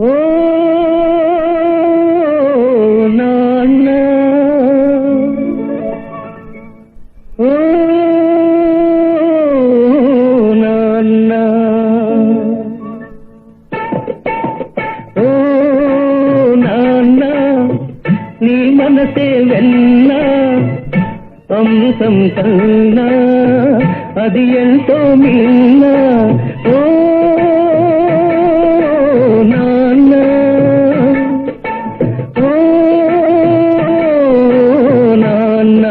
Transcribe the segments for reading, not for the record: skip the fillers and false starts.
ఓ నాన్న ఓ నాన్న ఓ నాన్న నీ మనసే వెన్నా అమృతం కన్నా అది ఎంతో మిన్నా ఓ నాన్న ఓ నాన్న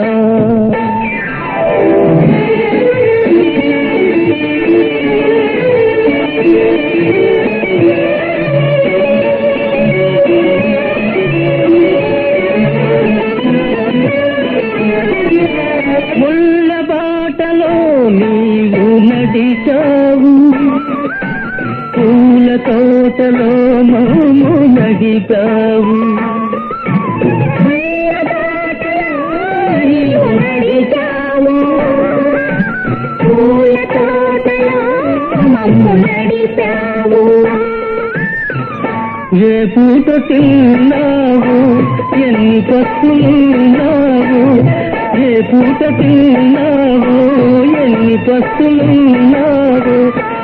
ముళ్ళ బాటలో నీవు నడిచావు పూల తోటలో మోము నడిపావు పూల తోటలో మమ్ము నడిపావు ఏ పూట తిన్నావు ఎన్ని పస్తులున్నావు ఏ పూట తిన్నావు ఎన్ని పస్తులున్నావు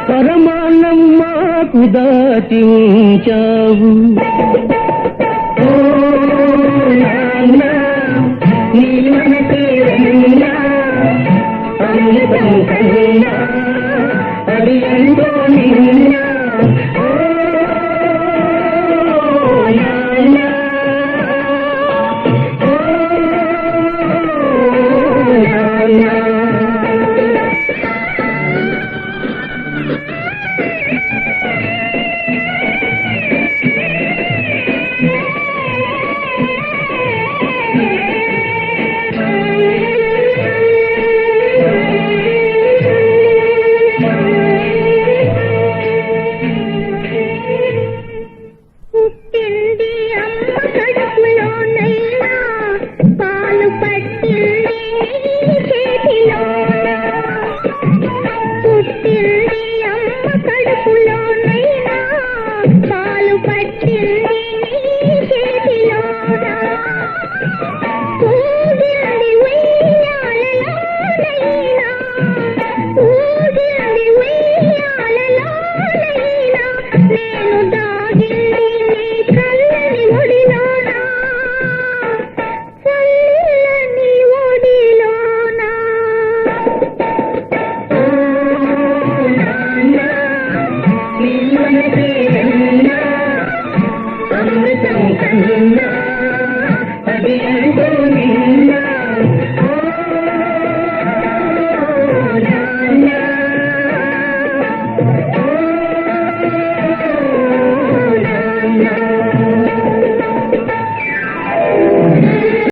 పరమాన్నం మాకు దాటి ఉంచావు ఓ నాన్న నీ మనసే వెన్నా అమృతం కన్నా అది ఎంతో నిన్నా పుట్టింది అమ్మ కడుపులోనైనా పాలు పట్టింది చేతిలోన పుట్టింది అమ్మ కడుపులోనైనా పాలు పట్టింది చేతిలోన ఊగింది ఉయ్యాలలోనైనా ఊగింది ఉయ్యాలలోనైనా నేను దాగింది నీ చల్లని ఒడిలోన చల్లని ఒడిలోన ఓ నాన్న నీ మనసే వెన్నా అమృతం కన్నా అది ఎంతో నిన్నా ఓ నాన్న ఓ నాన్న